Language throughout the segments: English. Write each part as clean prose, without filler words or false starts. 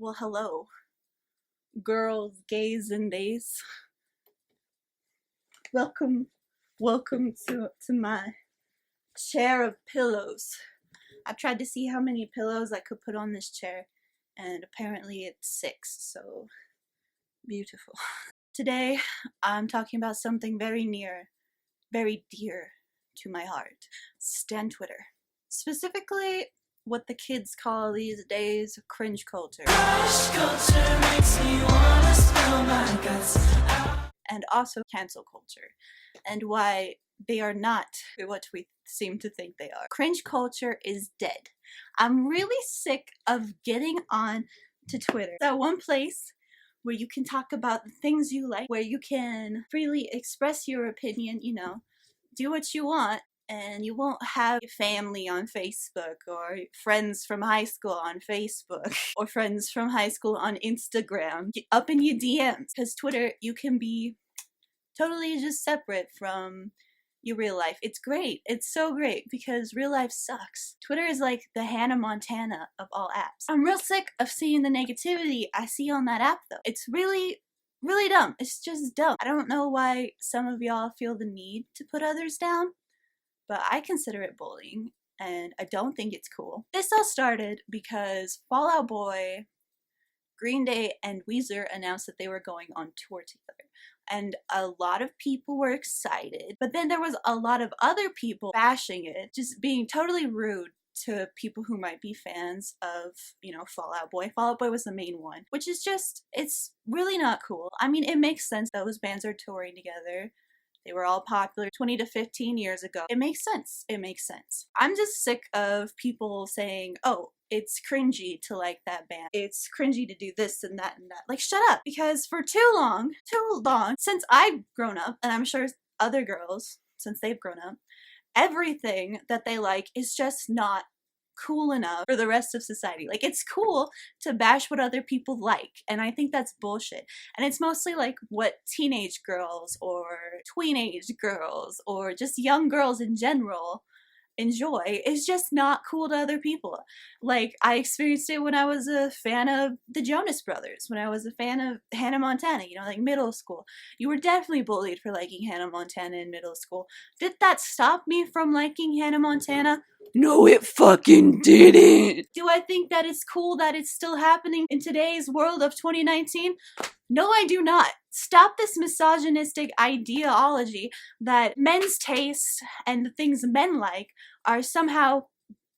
Well, hello, girls, gays, and days. Welcome to my chair of pillows. I tried to see how many pillows I could put on this chair, and apparently it's 6, so beautiful. Today, I'm talking about something very near, very dear to my heart. Stan Twitter. Specifically, what the kids call these days cringe culture. Cringe culture makes me wanna spill my guts out. And also cancel culture, and why they are not what we seem to think they are. Cringe culture is dead. I'm really sick of getting on to Twitter. That one place where you can talk about the things you like, where you can freely express your opinion, do what you want, and you won't have family on Facebook or friends from high school on Facebook or friends from high school on Instagram up in your DMs. Because Twitter, you can be totally just separate from your real life. It's great. It's so great because real life sucks. Twitter is like the Hannah Montana of all apps. I'm real sick of seeing the negativity I see on that app though. It's really dumb. It's just dumb. I don't know why some of y'all feel the need to put others down, but I consider it bullying, and I don't think it's cool. This all started because Fall Out Boy, Green Day, and Weezer announced that they were going on tour together. And a lot of people were excited, but then there was a lot of other people bashing it, just being totally rude to people who might be fans of, Fall Out Boy. Fall Out Boy was the main one, which is just, it's really not cool. I mean, it makes sense those bands are touring together. They were all popular 20 to 15 years ago. It makes sense. It makes sense. I'm just sick of people saying, oh, it's cringy to like that band. It's cringy to do this and that and that. Like, shut up. Because for too long, since I've grown up, and I'm sure other girls, since they've grown up, everything that they like is just not cool enough for the rest of society. Like, it's cool to bash what other people like, and I think that's bullshit. And it's mostly like what teenage girls or tweenage girls or just young girls in general enjoy is just not cool to other people. Like, I experienced it when I was a fan of the Jonas Brothers, when I was a fan of Hannah Montana, like middle school. You were definitely bullied for liking Hannah Montana in middle school. Did that stop me from liking Hannah Montana? No, it fucking didn't. Do I think that it's cool that it's still happening in today's world of 2019? No, I do not. Stop this misogynistic ideology that men's taste and the things men like are somehow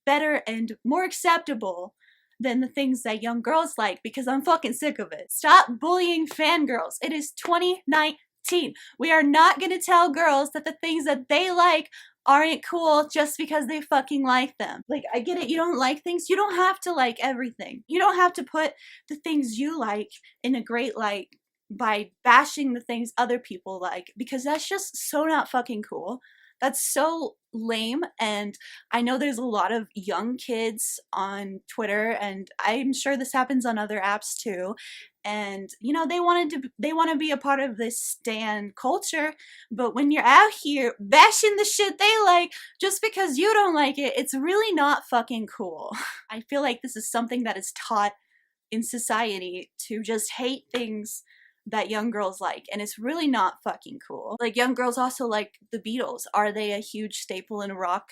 better and more acceptable than the things that young girls like, because I'm fucking sick of it. Stop bullying fangirls. It is 2019. We are not gonna tell girls that the things that they like aren't cool just because they fucking like them. Like, I get it, you don't like things, you don't have to like everything. You don't have to put the things you like in a great light by bashing the things other people like, because that's just so not fucking cool. That's so lame. And I know there's a lot of young kids on Twitter, and I'm sure this happens on other apps too, and they want to be a part of this stan culture, but when you're out here bashing the shit they like just because you don't like it, it's really not fucking cool. I feel like this is something that is taught in society, to just hate things that young girls like, and it's really not fucking cool. Like, young girls also like the Beatles. Are they a huge staple in rock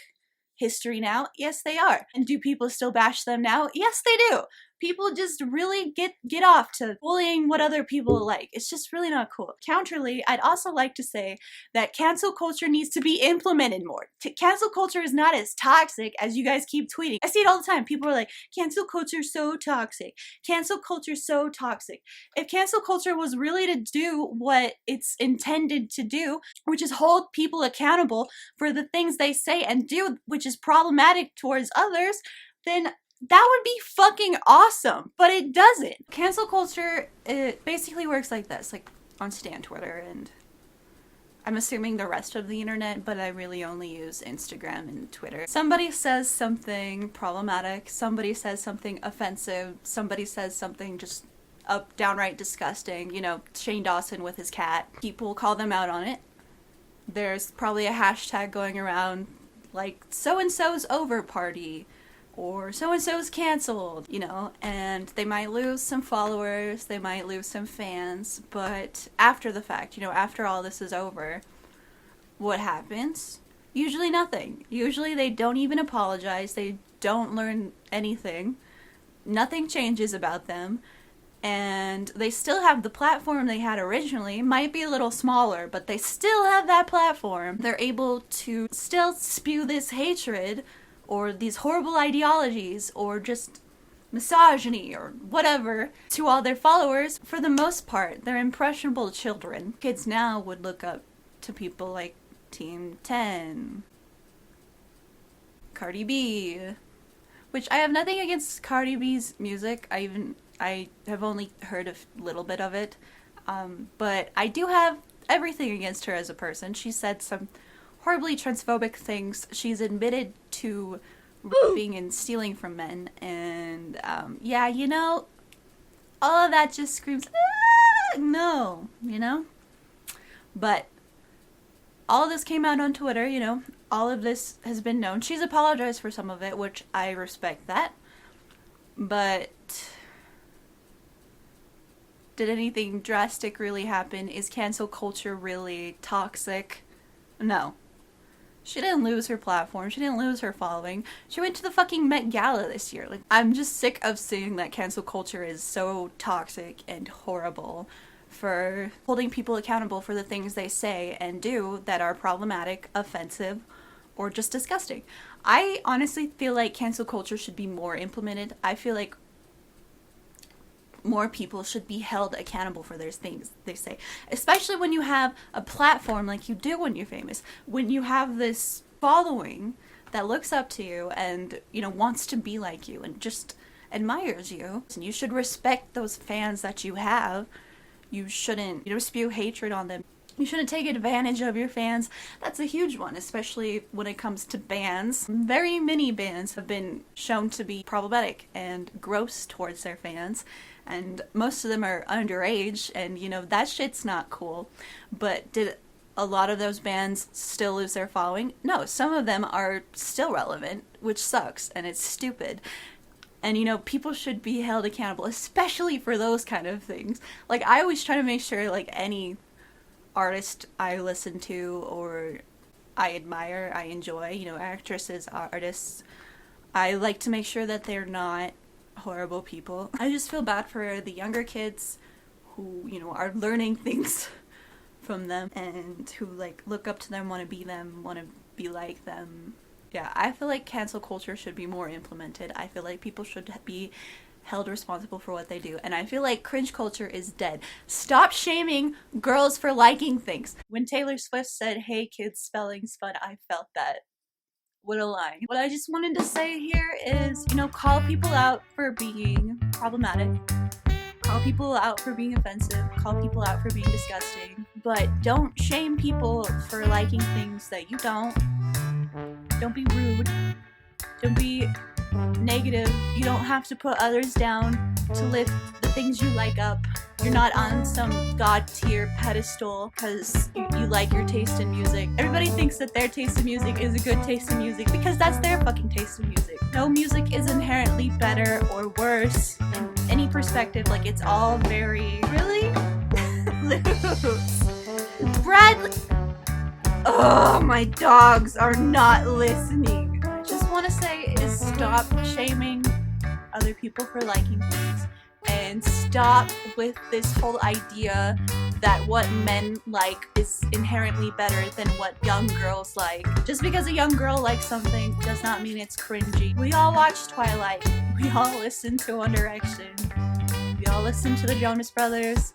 history now? Yes, they are. And do people still bash them now? Yes, they do. People just really get off to bullying what other people like. It's just really not cool. Counterly, I'd also like to say that cancel culture needs to be implemented more. Cancel culture is not as toxic as you guys keep tweeting. I see it all the time. People are like, cancel culture is so toxic. Cancel culture is so toxic. If cancel culture was really to do what it's intended to do, which is hold people accountable for the things they say and do, which is problematic towards others, then that would be fucking awesome, but it doesn't. Cancel culture, it basically works like this, like on Stan Twitter, and I'm assuming the rest of the internet, but I really only use Instagram and Twitter. Somebody says something problematic, somebody says something offensive, somebody says something just downright disgusting, Shane Dawson with his cat. People call them out on it. There's probably a hashtag going around like so-and-so's over party, or so-and-so's canceled, you know, and they might lose some followers, they might lose some fans, but after the fact, you know, after all this is over, what happens? Usually nothing. Usually they don't even apologize, they don't learn anything, nothing changes about them, and they still have the platform they had originally. Might be a little smaller, but they still have that platform. They're able to still spew this hatred or these horrible ideologies or just misogyny or whatever to all their followers. For the most part, they're impressionable children. Kids now would look up to people like Team 10, Cardi B, which I have nothing against Cardi B's music. I have only heard a little bit of it, but I do have everything against her as a person. She said some horribly transphobic things. She's admitted to raping and stealing from men, and yeah, you know, all of that just screams no, you know. But all of this came out on Twitter, you know, all of this has been known. She's apologized for some of it, which I respect that, but did anything drastic really happen? Is cancel culture really toxic? No. She didn't lose her platform. She didn't lose her following. She went to the fucking Met Gala this year. Like, I'm just sick of seeing that cancel culture is so toxic and horrible for holding people accountable for the things they say and do that are problematic, offensive, or just disgusting. I honestly feel like cancel culture should be more implemented. I feel like more people should be held accountable for their things they say, especially when you have a platform like you do when you're famous, when you have this following that looks up to you and, you know, wants to be like you and just admires you. And you should respect those fans that you have. You shouldn't, you know, spew hatred on them. You shouldn't take advantage of your fans. That's a huge one, especially when it comes to bands. Very many bands have been shown to be problematic and gross towards their fans, and most of them are underage, and, you know, that shit's not cool. But did a lot of those bands still lose their following? No, some of them are still relevant, which sucks, and it's stupid. And, you know, people should be held accountable, especially for those kind of things. Like, I always try to make sure, like, any artist I listen to or I admire, I enjoy, you know, actresses, artists, I like to make sure that they're not horrible people. I just feel bad for the younger kids who, you know, are learning things from them and who, like, look up to them, want to be them, want to be like them. Yeah, I feel like cancel culture should be more implemented. I feel like people should be held responsible for what they do. And I feel like cringe culture is dead. Stop shaming girls for liking things. When Taylor Swift said, "Hey kids, spelling's fun," I felt that. What a line. What I just wanted to say here is, you know, call people out for being problematic. Call people out for being offensive. Call people out for being disgusting. But don't shame people for liking things that you don't. Don't be rude. Don't be negative. You don't have to put others down to lift the things you like up. You're not on some god tier pedestal because you like your taste in music. Everybody thinks that their taste in music is a good taste in music because that's their fucking taste in music. No music is inherently better or worse in any perspective. Like, it's all very, really? Loose. Bradley. Oh, my dogs are not listening. I just want to say is stop shaming other people for liking things. And stop with this whole idea that what men like is inherently better than what young girls like. Just because a young girl likes something does not mean it's cringy. We all watch Twilight. We all listen to One Direction. We all listen to the Jonas Brothers.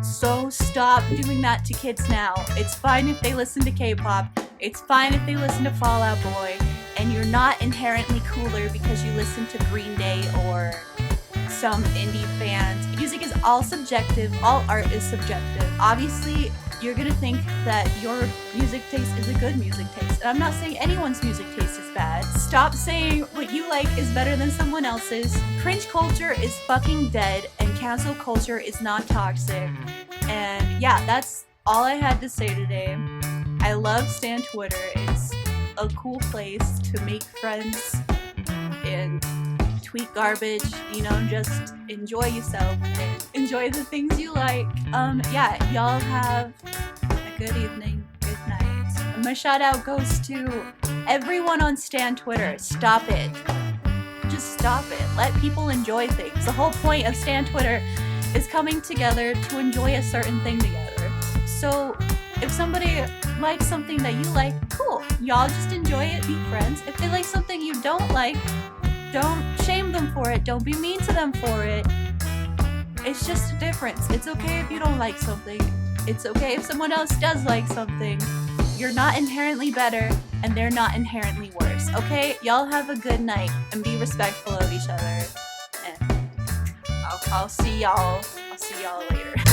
So stop doing that to kids now. It's fine if they listen to K-pop. It's fine if they listen to Fall Out Boy. And you're not inherently cooler because you listen to Green Day or some indie bands. Music is all subjective. All art is subjective. Obviously, you're gonna think that your music taste is a good music taste. And I'm not saying anyone's music taste is bad. Stop saying what you like is better than someone else's. Cringe culture is fucking dead, and cancel culture is not toxic. And yeah, that's all I had to say today. I love Stan Twitter. It's a cool place to make friends and tweet garbage, you know, just enjoy yourself and enjoy the things you like. Yeah, y'all have a good evening, good night. And my shout out goes to everyone on Stan Twitter. Stop it. Just stop it. Let people enjoy things. The whole point of Stan Twitter is coming together to enjoy a certain thing together. So if somebody likes something that you like, cool. Y'all just enjoy it, be friends. If they like something you don't like, don't shame them for it. Don't be mean to them for it. It's just a difference. It's okay if you don't like something. It's okay if someone else does like something. You're not inherently better, and they're not inherently worse, okay? Y'all have a good night, and be respectful of each other. And I'll see y'all later.